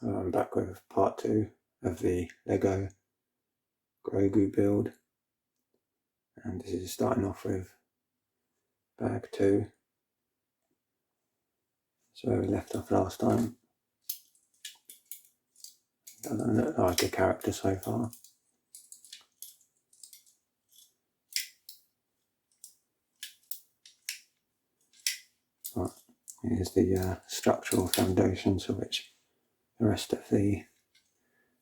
I'm back with part 2 of the Lego Grogu build, and this is starting off with bag 2. So we left off last time. Doesn't look like a character so far. But here's the structural foundations for which the rest of the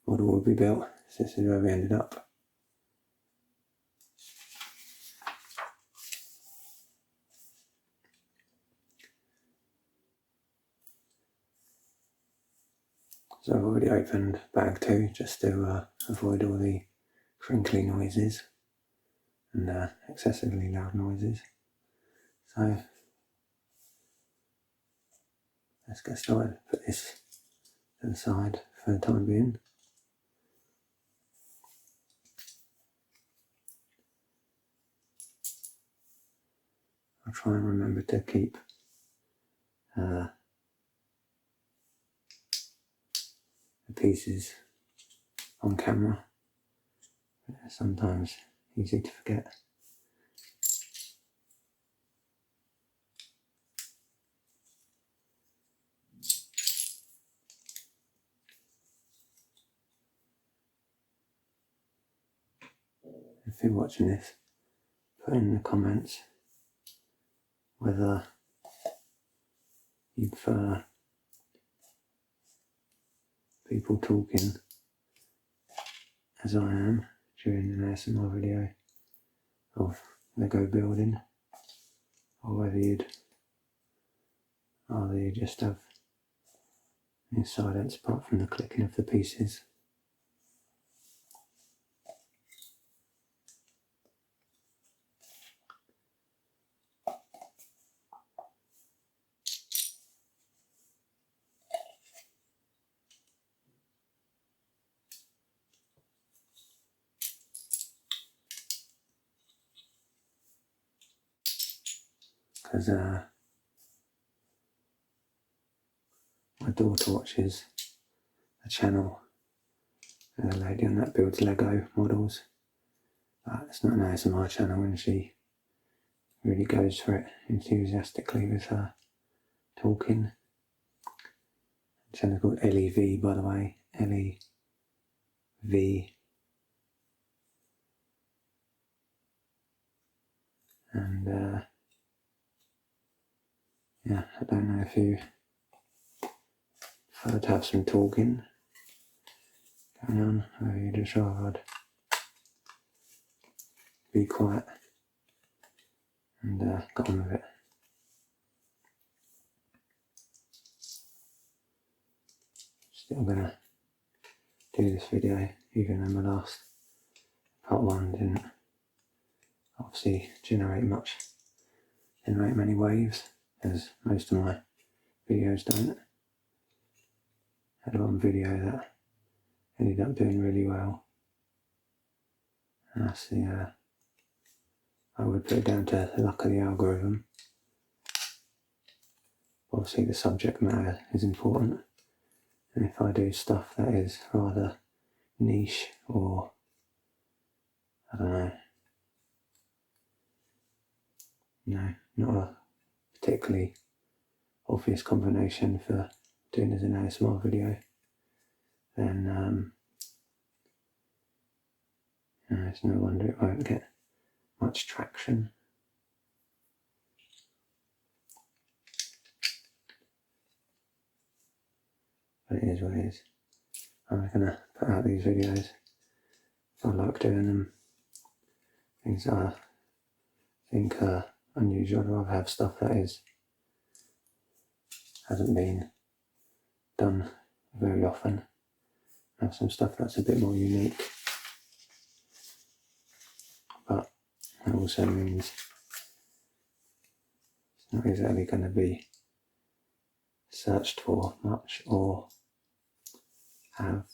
model will be built. So this is where we ended up. So I've already opened bag 2 just to avoid all the crinkly noises and excessively loud noises. So let's get started. Put this to the side for the time being. I'll try and remember to keep the pieces on camera. Sometimes easy to forget. If you're watching this, put in the comments whether you prefer people talking as I am during an ASMR video of Lego building, or whether you'd rather you just have any silence apart from the clicking of the pieces. Because my daughter watches a channel, a lady on that builds Lego models, but it's not an ASMR channel, and she really goes for it enthusiastically with her talking. The channel called LEV, by the way, LEV. And yeah, I don't know if you prefer to have some talking going on, or you just rather I'd be quiet and get on with it. Still gonna do this video, even though my last part 1 didn't obviously generate many waves, as most of my videos don't. I had one video that ended up doing really well, and that's I would put it down to the luck of the algorithm. Obviously the subject matter is important, and if I do stuff that is rather niche, or I don't know, not a particularly obvious combination for doing as an ASMR video, then it's no wonder it won't get much traction. But it is what it is. I'm gonna put out these videos. I like doing them. Things that I think are unusual. I'd rather have stuff that hasn't been done very often. Have some stuff that's a bit more unique. But it also means it's not exactly going to be searched for much, or have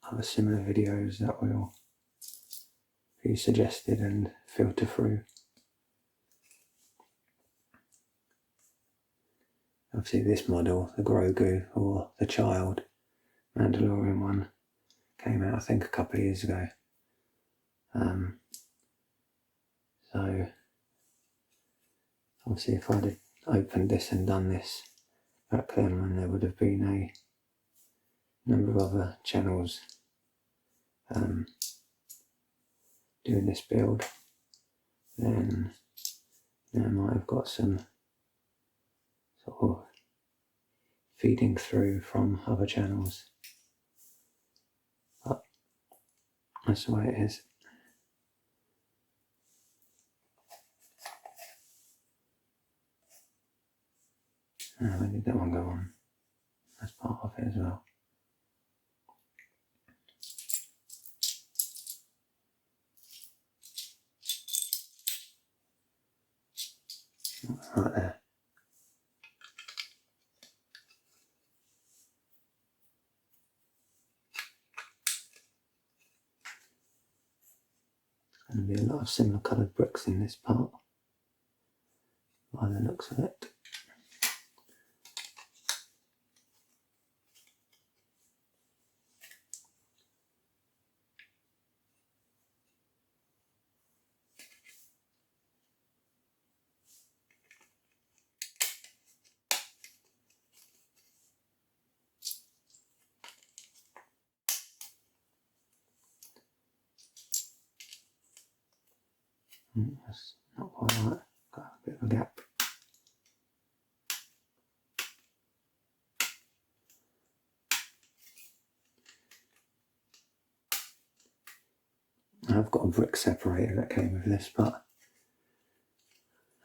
other similar videos that will be suggested and filter through. Obviously this model, the Grogu or the Child Mandalorian one, came out I think a couple of years ago. So obviously if I'd opened this and done this back then, when there would have been a number of other channels doing this build, then I might have got some sort of feeding through from other channels, but that's the way it is. When did that one go on? That's part of it as well. Right there. There's going to be a lot of similar coloured bricks in this part, by the looks of it. That's not quite right, got a bit of a gap. I've got a brick separator that came with this, but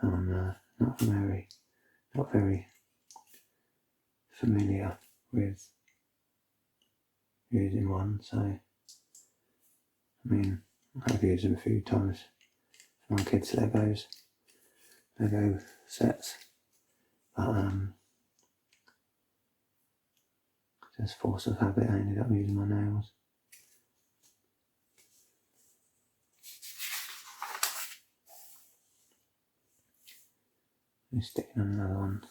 I'm not very familiar with using one, so I mean I've used them a few times for my kids' Lego sets, but just force of habit I ended up using my nails. And sticking on another one.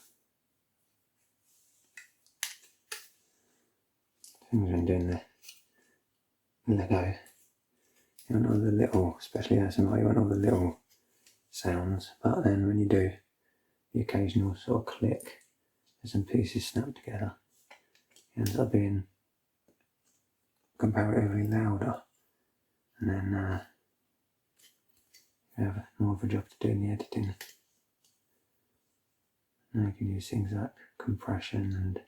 Things when doing the Lego, you want all the little, especially ASMR, you want all the little sounds, but then when you do the occasional sort of click as some pieces snap together, it ends up being comparatively louder, and then you have more of a job to do in the editing. Now you can use things like compression and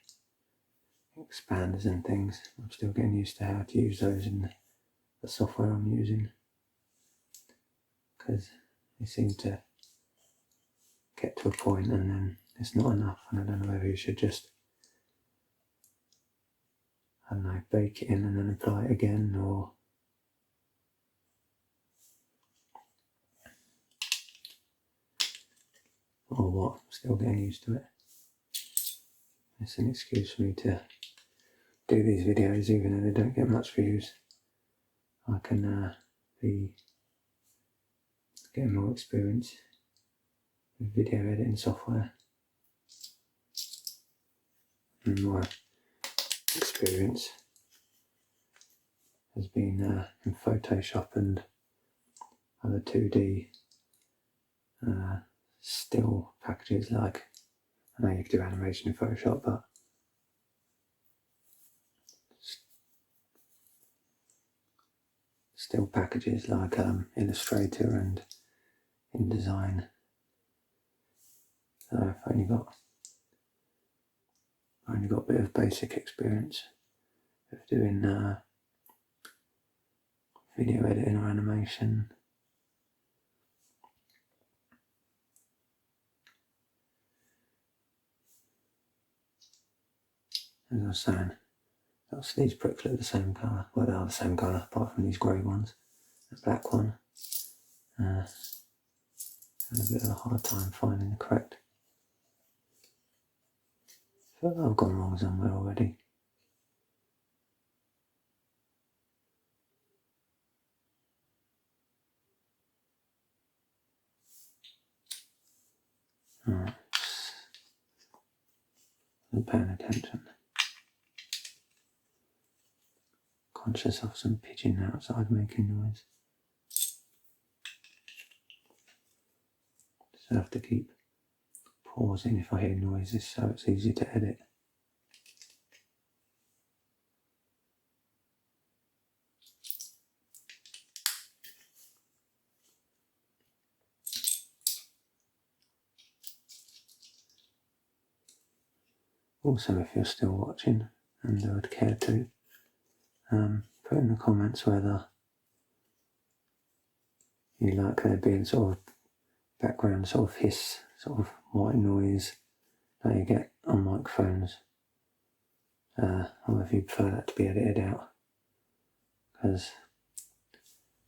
expanders and things. I'm still getting used to how to use those in the software I'm using, because they seem to get to a point and then it's not enough, and I don't know whether you should just, I don't know, bake it in and then apply it again, or what. I'm still getting used to it. It's an excuse for me to do these videos even though they don't get much views. I can be getting more experience with video editing software, and my experience has been in Photoshop and other 2D still packages. Like, I know you can do animation in Photoshop, but still packages like Illustrator and InDesign. So I've only got a bit of basic experience of doing video editing or animation. As I was saying, these bricks look the same colour. Well, they are the same colour apart from these grey ones. The black one. Having a bit of a hard time finding the correct. I feel like I've gone wrong somewhere already. Alright. wasn't paying attention. Conscious of some pigeon outside making noise. So I have to keep pausing if I hear noises so it's easy to edit. Also, if you're still watching and would care to, put in the comments whether you like there being sort of background sort of hiss, sort of white noise that you get on microphones, or if you prefer that to be edited out, because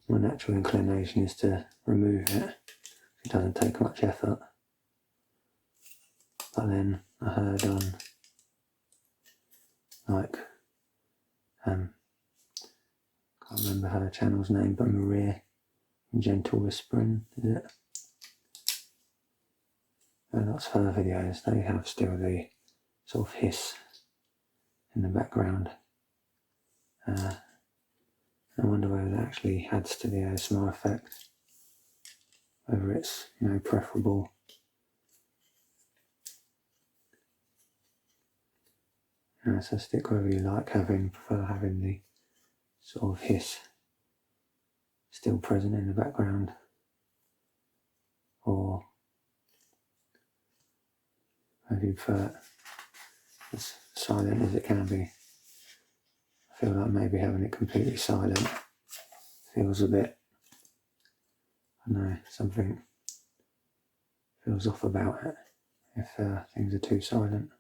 my natural inclination is to remove it. It doesn't take much effort. But then I heard on can't remember her channel's name, but Maria Gentle Whispering, is it? And lots of her videos, they have still the sort of hiss in the background. I wonder whether that actually adds to the ASMR effect, whether it's, preferable. So stick whether you prefer having the sort of hiss still present in the background, or whether you prefer it as silent as it can be. I feel like maybe having it completely silent feels a bit, I don't know, something feels off about it if things are too silent.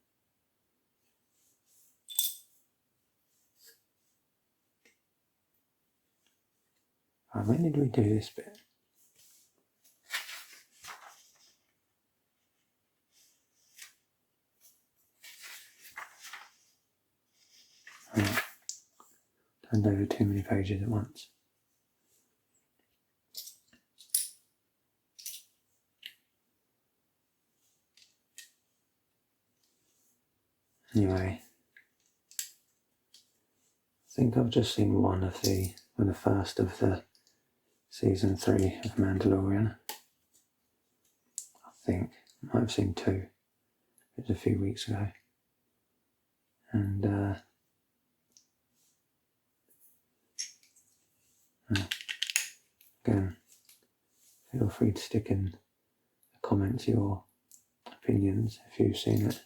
When did we do this bit? Turned over too many pages at once. Anyway, I think I've just seen the first of the season 3 of Mandalorian. I think I might have seen 2. It was a few weeks ago. And again, feel free to stick in the comments your opinions if you've seen it.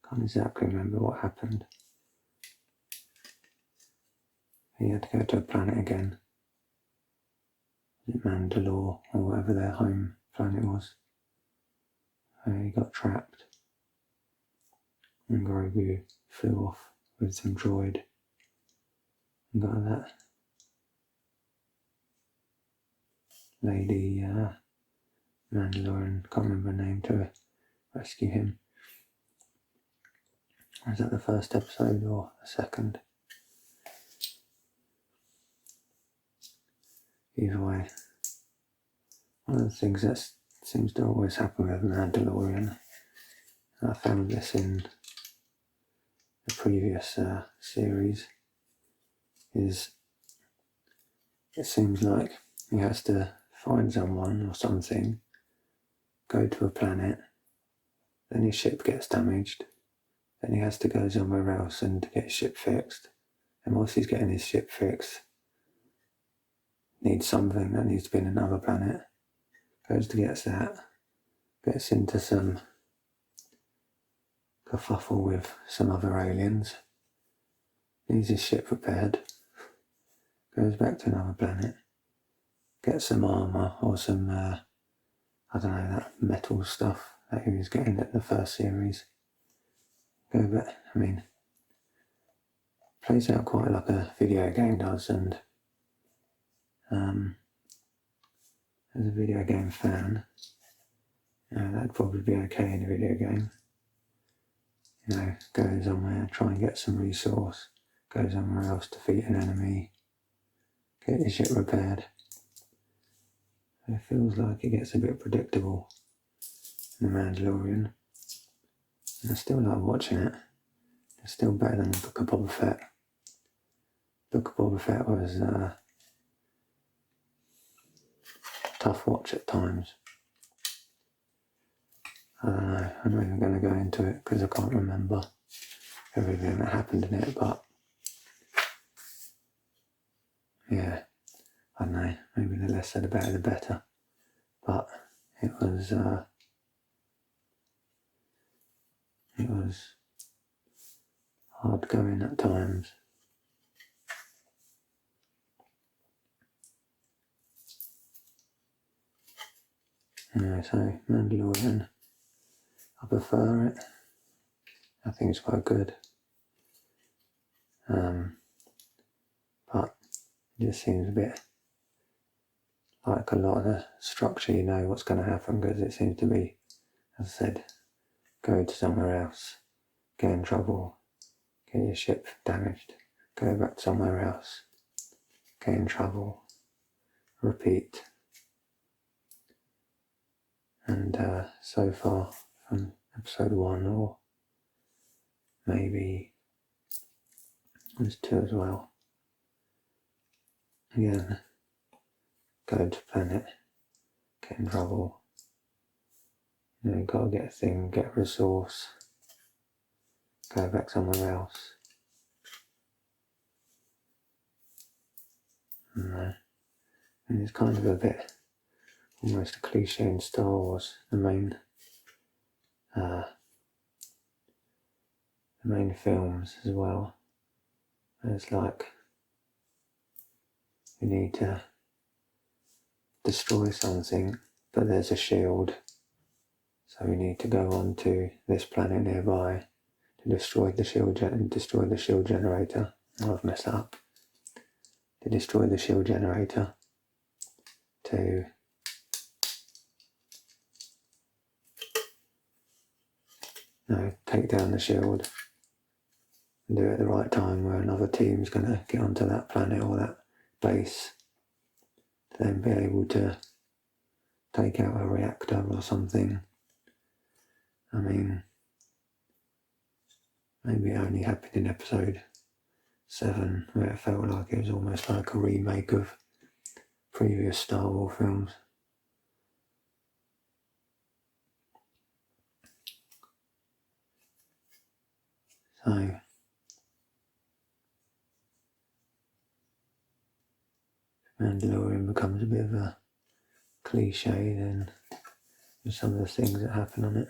Can't exactly remember what happened. He had to go to a planet again. Was it Mandalore or whatever their home planet was? He got trapped. And Grogu flew off with some droid and got that lady Mandalorian, can't remember her name, to rescue him. Was that the first episode or the second? Either way, one of the things that seems to always happen with Mandalorian, I found this in the previous series, is it seems like he has to find someone or something, go to a planet, then his ship gets damaged, then he has to go somewhere else and get his ship fixed, and whilst he's getting his ship fixed, needs something that needs to be in another planet, goes to get that, gets into some kerfuffle with some other aliens, needs his ship repaired, goes back to another planet, gets some armour or some, that metal stuff that he was getting at the first series. Go back, plays out quite like a video game does, and as a video game fan, that'd probably be okay in a video game. Go somewhere, try and get some resource, go somewhere else, defeat an enemy, get your ship repaired, It feels like it gets a bit predictable in The Mandalorian. And I still like watching it. It's still better than the Book of Boba Fett. Book of Boba Fett was a tough watch at times. I don't know, I'm not even going to go into it because I can't remember everything that happened in it, but yeah, I don't know, maybe the less said about it the better, but it was hard going at times. Yeah, so Mandalorian, I prefer it. I think it's quite good. But it just seems a bit like a lot of the structure, you know what's going to happen, because it seems to be, as I said, go to somewhere else, get in trouble, get your ship damaged, go back somewhere else, get in trouble, repeat. And so far from episode 1, or maybe there's 2 as well, again, go to planet, get in trouble, you know, gotta get a thing, get a resource, go back somewhere else. And it's kind of a bit, almost a cliche in Star Wars, the main films as well. And it's like, we need to destroy something, but there's a shield, so we need to go on to this planet nearby to destroy the shield generator. Oh, I've messed up. To destroy the shield generator, to take down the shield, and do it at the right time where another team's going to get onto that planet or that base, to then be able to take out a reactor or something. I mean, maybe it only happened in episode 7, where it felt like it was almost like a remake of previous Star Wars films. So, Mandalorian becomes a bit of a cliche then, with some of the things that happen on it.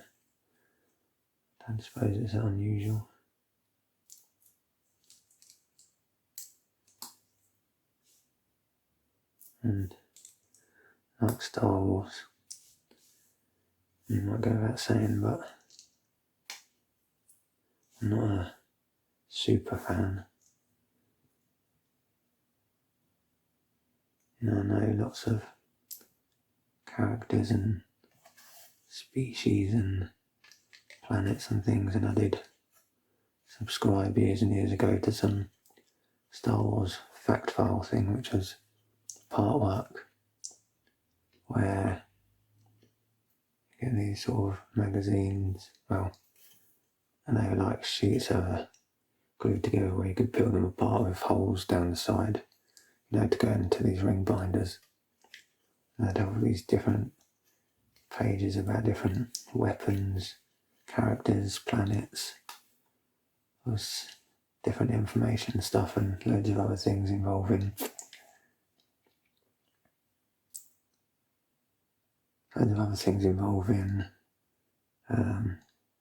I don't suppose it's unusual. And like Star Wars, you might go without saying, but I'm not a super fan. You know, I know lots of characters and species and planets and things, and I did subscribe years and years ago to some Star Wars fact file thing, which was part work, where you get these sort of magazines, well, and they were like sheets of glued together where you could peel them apart with holes down the side, you know, to go into these ring binders. And they'd have all these different pages about different weapons, characters, planets, was different information stuff, and loads of other things involving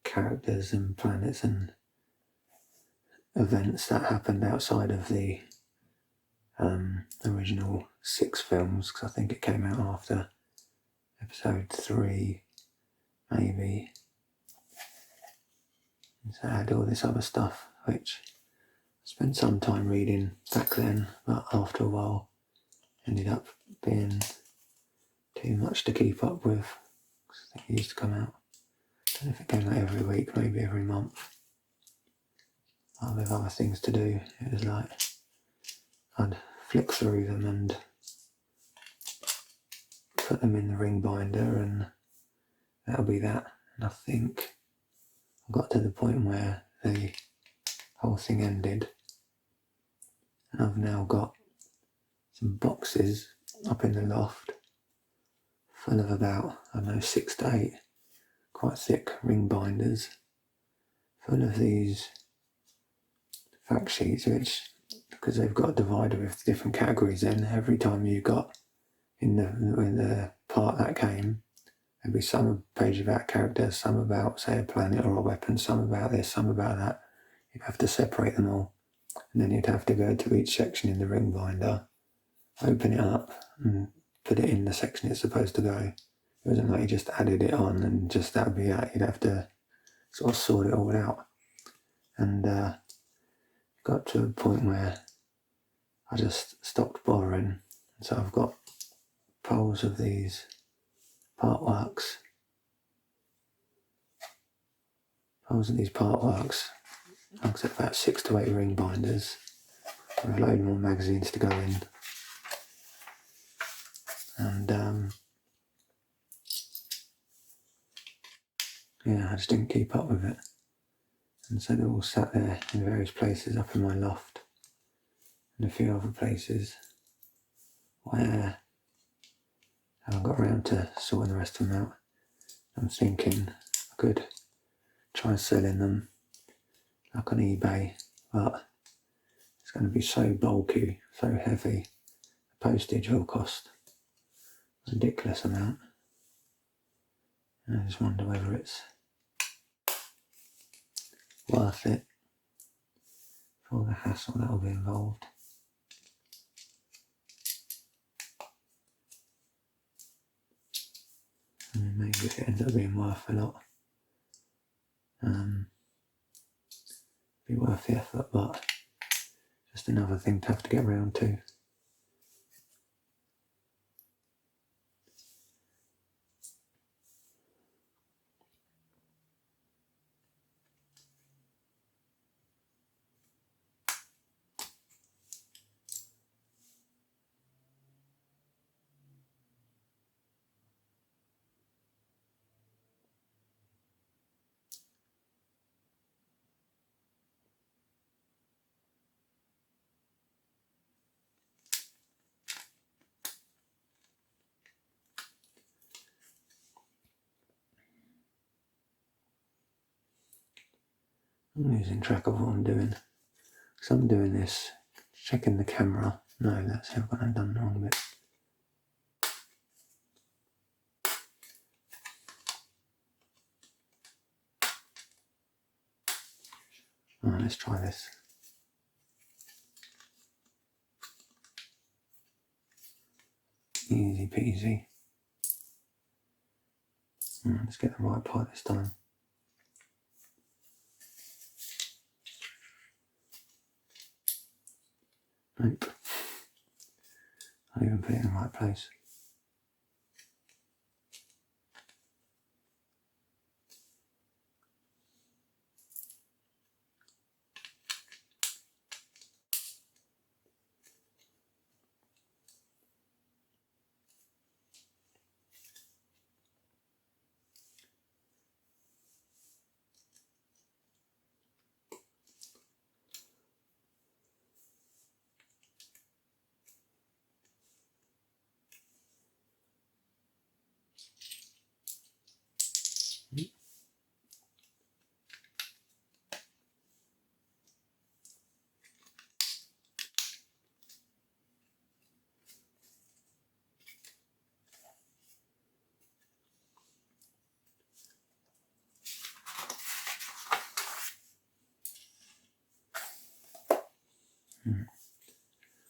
characters and planets and events that happened outside of the original 6 films, because I think it came out after episode 3, maybe. And so I had all this other stuff, which I spent some time reading back then, but after a while ended up being too much to keep up with, because I think it used to come out, I don't know if it came out every week, maybe every month. But with other things to do, it was like I'd flick through them and put put them in the ring binder, and that'll be that. And I think I got to the point where the whole thing ended, and I've now got some boxes up in the loft full of about, I don't know, 6 to 8 quite thick ring binders full of these fact sheets, which, because they've got a divider with different categories in, every time you got in the part of that game, there'd be some page about characters, some about, say, a planet or a weapon, some about this, some about that. You'd have to separate them all, and then you'd have to go to each section in the ring binder, open it up and put it in the section it's supposed to go. It wasn't like you just added it on and just that would be it. You'd have to sort of sort it all out. And got to a point where I just stopped bothering. So I've got piles of these partworks. Like I said, about 6 to 8 ring binders with a load more magazines to go in. And I just didn't keep up with it. And so they're all sat there in various places up in my loft and a few other places where I haven't got around to sorting the rest of them out. I'm thinking I could try selling them like on eBay, but it's going to be so bulky, so heavy. The postage will cost a ridiculous amount. And I just wonder whether it's worth it for all the hassle that will be involved. And maybe if it ends up being worth a lot, be worth the effort, but just another thing to have to get around to. I'm losing track of what I'm doing. Because I'm doing this, checking the camera. No, that's how I've done the wrong bit. Alright, let's try this. Easy peasy. Let's get the right part this time. Nope. I even put it in the right place.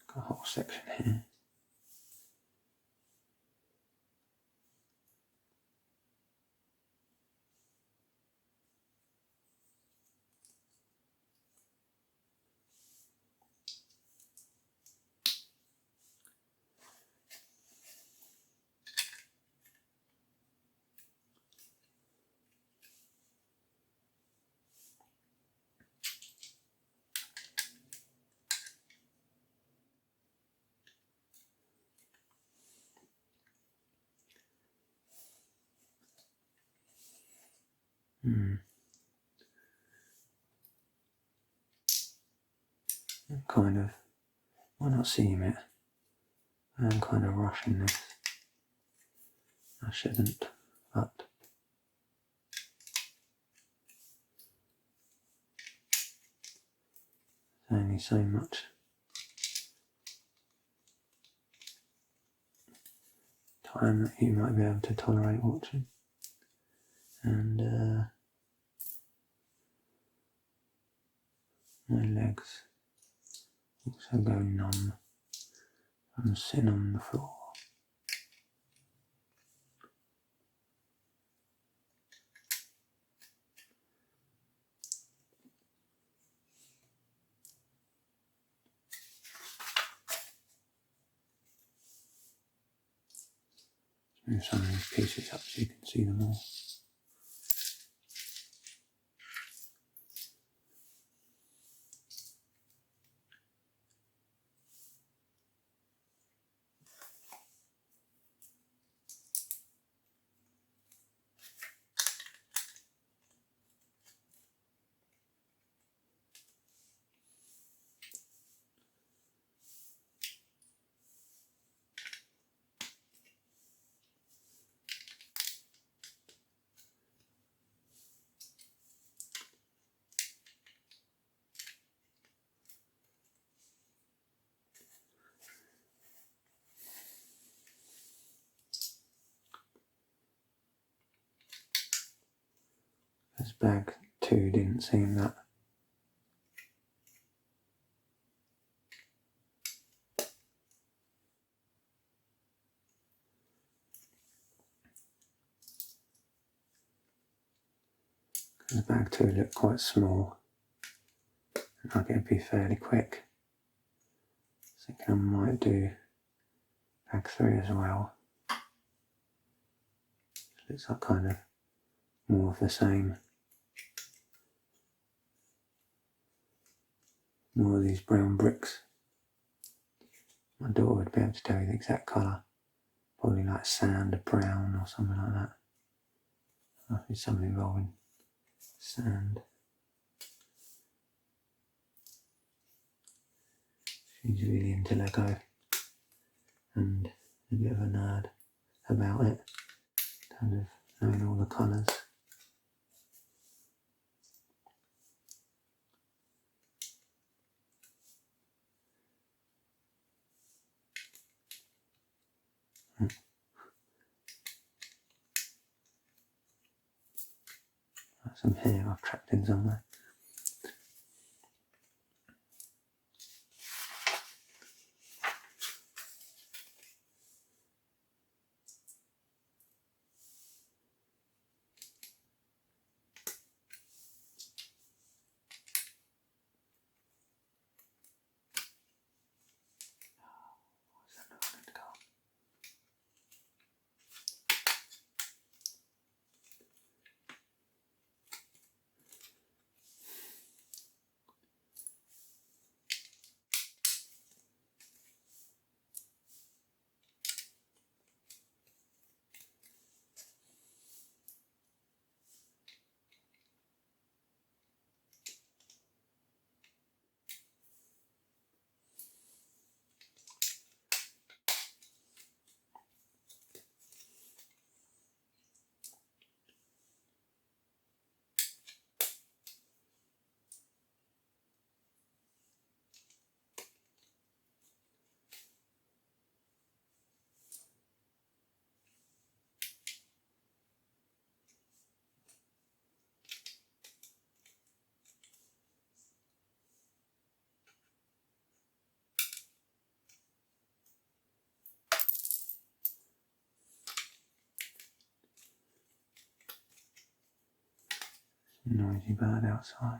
Got a whole section here. I'm kind of, why not seeing it? I'm kind of rushing this. I shouldn't, but there's only so much time that you might be able to tolerate watching. And my legs also go numb from sitting on the floor. Move some of these pieces up so you can see them all. This bag too didn't seem that the bag 2 looked quite small, and I think it'd be fairly quick. I think I might do bag 3 as well. Looks like kind of more of the same. More of these brown bricks. My daughter would be able to tell you the exact colour. Probably like sand or brown or something like that. I think something involving sand. She's really into Lego and a bit of a nerd about it, in terms of knowing all the colours. Some hair I've trapped in somewhere. Noisy bird outside.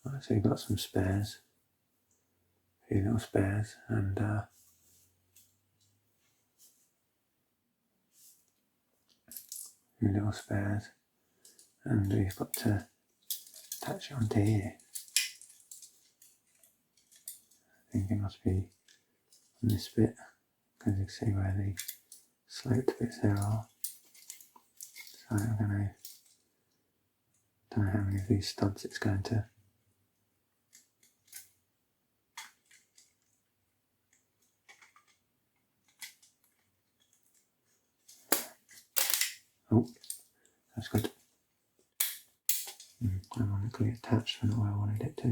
Right, so you've got some spares, a few little spares, and a few little spares, and we've got to attach it onto here. I think it must be on this bit, because you can see where the sloped bits there are. So I'm going to, don't know how many of these studs it's going to. Oh, that's good. Ironically attached for not where I wanted it to.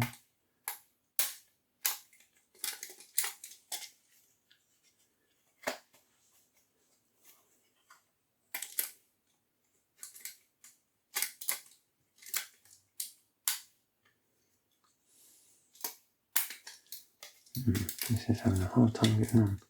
This is having a hard time getting on.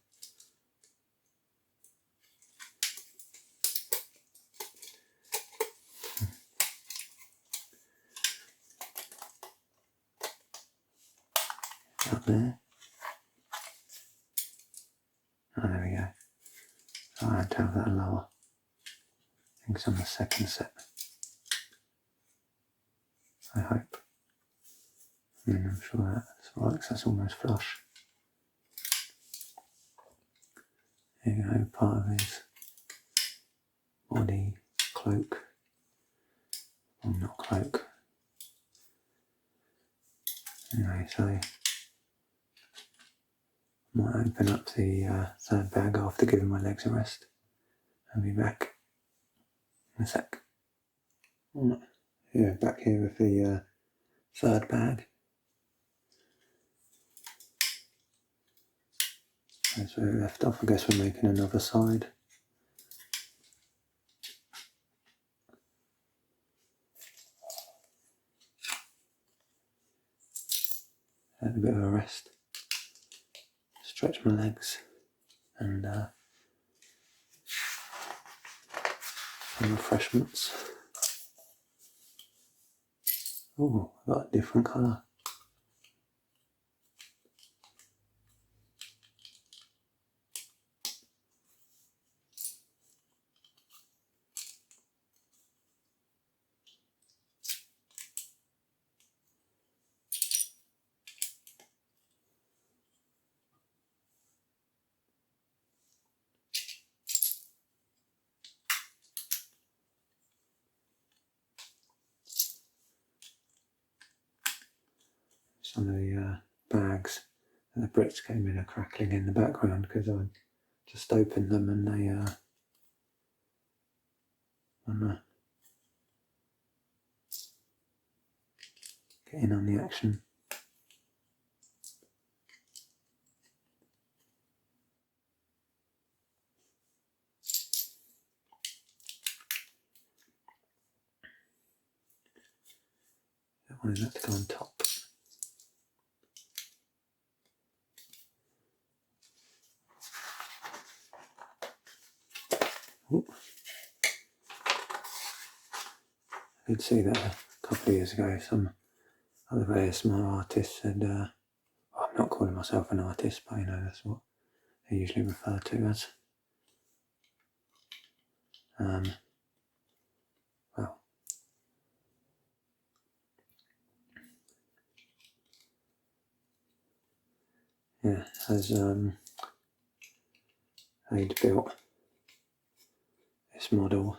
Up there. Oh, there we go. So I had to have that lower. I think it's on the second set. I hope. I mean, I'm sure that's right, because that's almost flush. There you go, part of his body cloak. Well, not cloak. Anyway, so I might open up the third bag after giving my legs a rest. I'll be back in a sec. Yeah, back here with the third bag. That's where we left off. I guess we're making another side. Had a bit of a rest. Stretch my legs and some refreshments. Oh, I've got a different colour. Some of the bags that the bricks came in are crackling in the background because I just opened them and they get in on the action. I wanted that to go on top. Ooh. I did see that a couple of years ago. Some other ASMR artists said, well, I'm not calling myself an artist, but you know, that's what they usually refer to as. Well, yeah, as they'd built this model,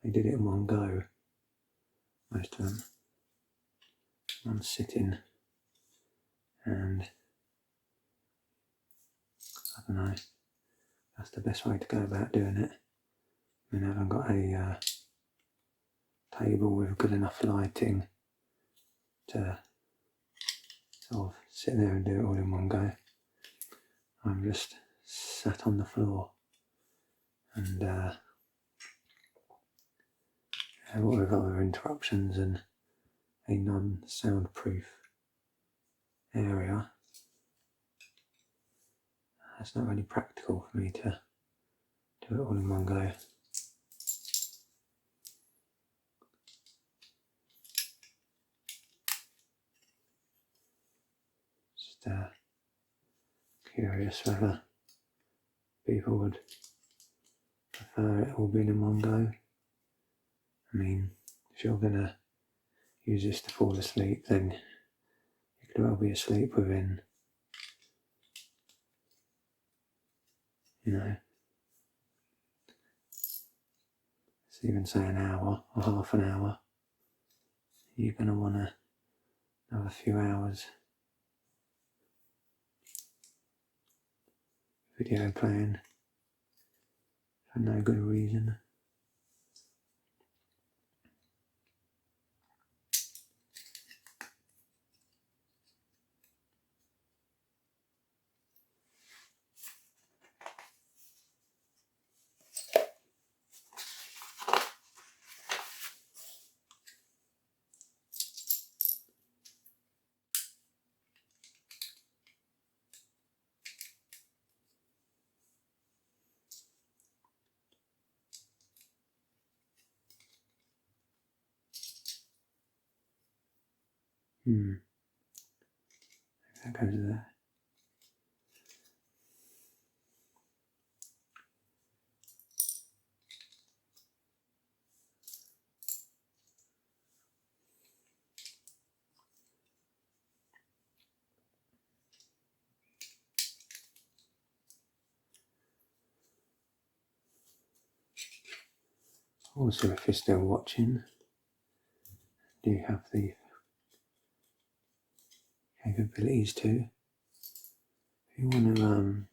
they did it in one go, most of them, one sitting, and I don't know, that's the best way to go about doing it. I mean, I haven't got a table with good enough lighting to sort of sit there and do it all in one go. I'm just sat on the floor and with other interruptions and a non-soundproof area, it's not really practical for me to do it all in one go. Just curious whether people would prefer it all being in one go. I mean, if you're going to use this to fall asleep, then you could well be asleep within, you know, let's even say an hour or half an hour. You're going to want to have a few hours video playing for no good reason. That goes there. Also, if you're still watching, do you have the capabilities to, if you want to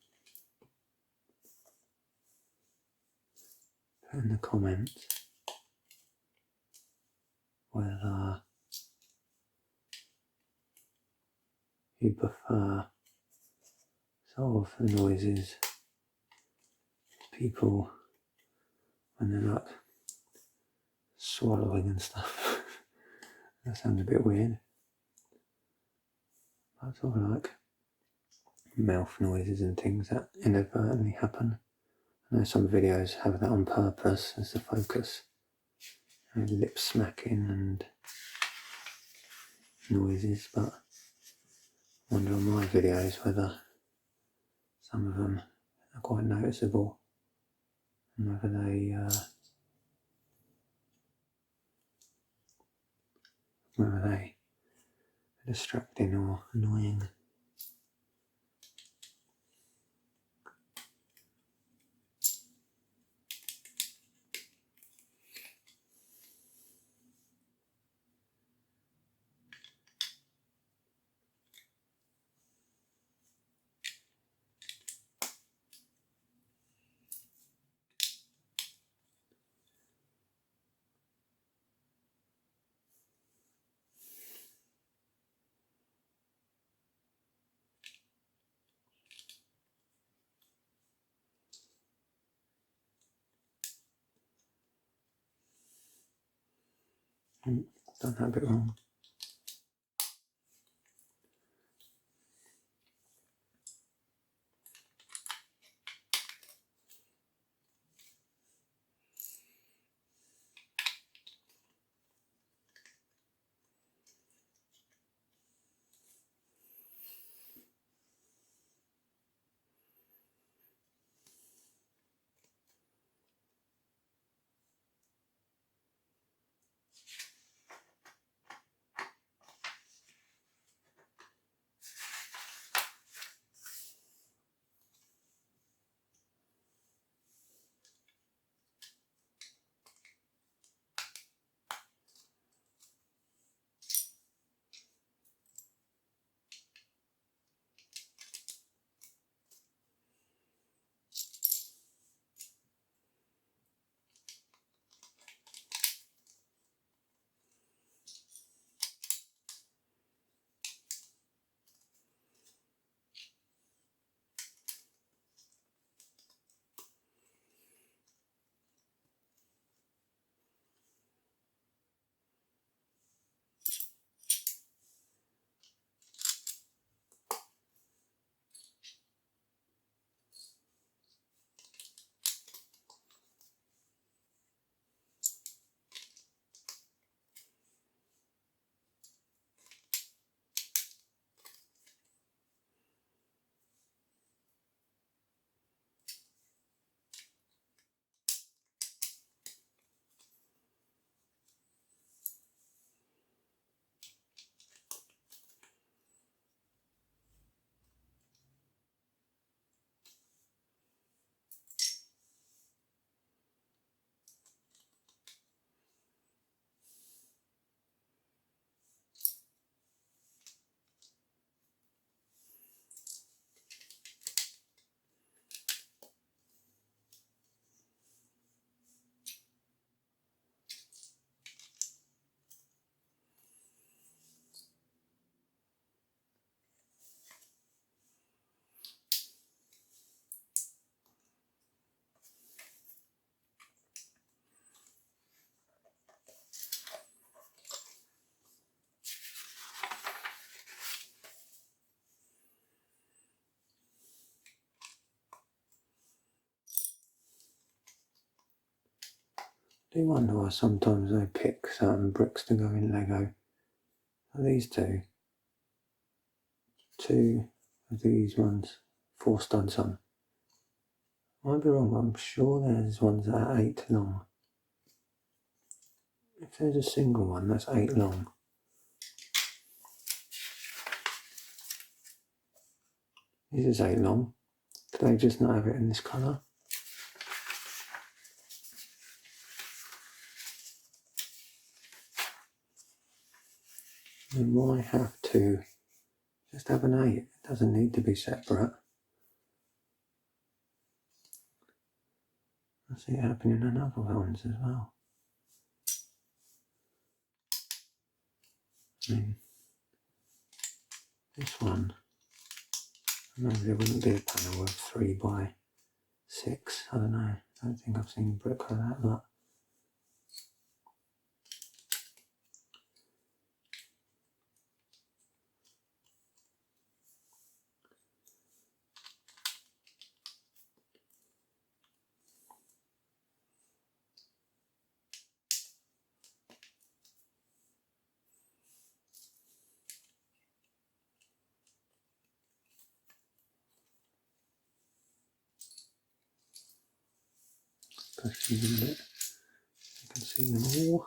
put in the comments whether you prefer sort of the noises people when they're like swallowing and stuff. That sounds a bit weird. But sort of like mouth noises and things that inadvertently happen. I know some videos have that on purpose as the focus. Lip smacking and noises, but I wonder on my videos whether some of them are quite noticeable and whether they are distracting or annoying. Done that a bit wrong. do wonder why sometimes they pick certain bricks to go in Lego. These two of these ones, 4 studs on. Might be wrong, but I'm sure there's ones that are 8 long. If there's a single one that's 8 long. This is 8 long. Could they just not have it in this colour? And why have to just have an 8? It doesn't need to be separate. I see it happening in other ones as well. I mean, this one, maybe there wouldn't be a panel of 3 by 6. I don't know. I don't think I've seen a brick like that, but push these in a bit. You can see them all.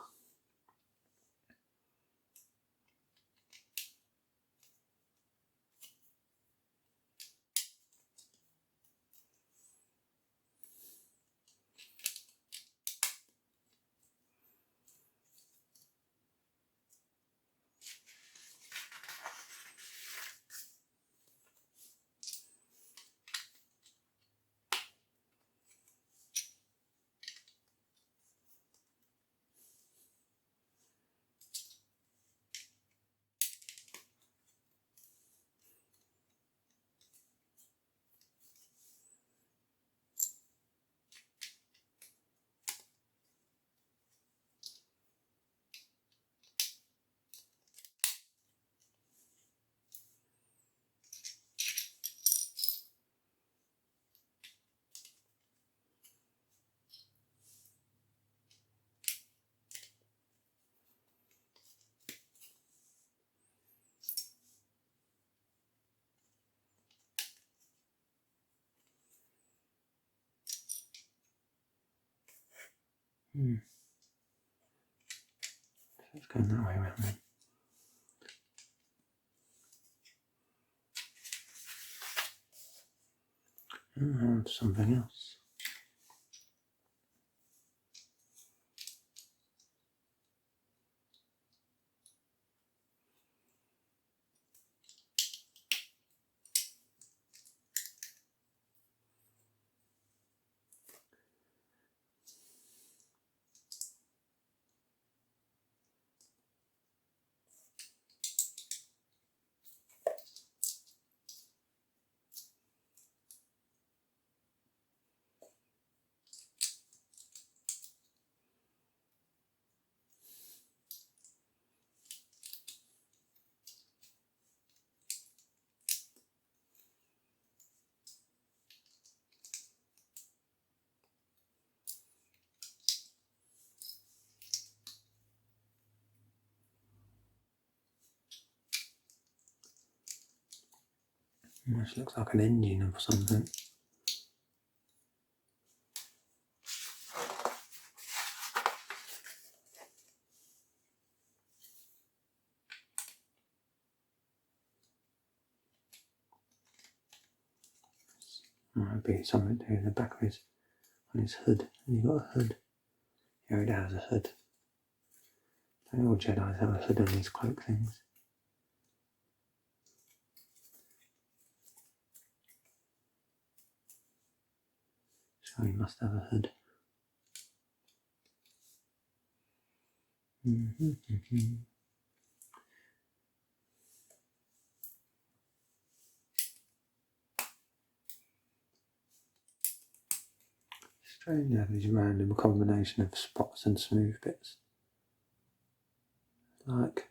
Let's go that way around then. And something else. Almost looks like an engine of something. Might be something to do in the back of his, on his hood. And you got a hood. Yeah, it has a hood. Don't all Jedis have a hood on these cloak things. So he must have a hood. Strange to have these random combination of spots and smooth bits. Like,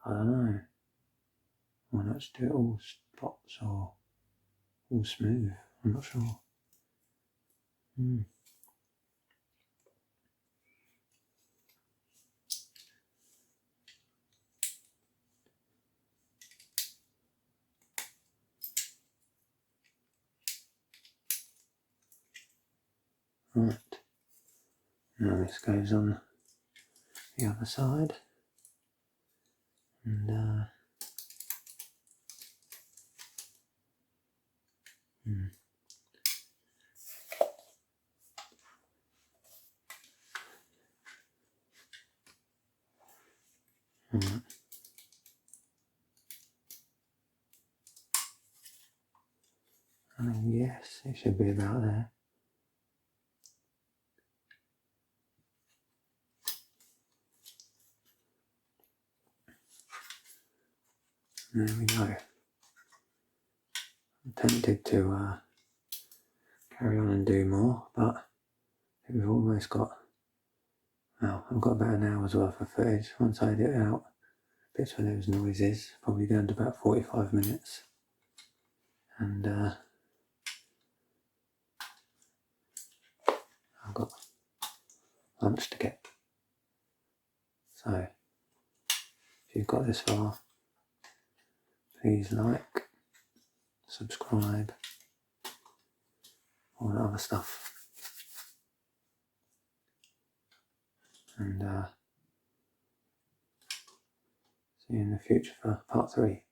I don't know. Why not just do it all spots or all smooth? I'm not sure. Right, now this goes on the other side, and right. I mean, yes, it should be about there. There we go. I'm tempted to carry on and do more, but we've almost got, well, I've got about an hour's worth of footage. Once I edit out bits where there's noises, probably down to about 45 minutes. And I've got lunch to get. So, if you've got this far, please like, subscribe, all that other stuff. And see you in the future for part 3.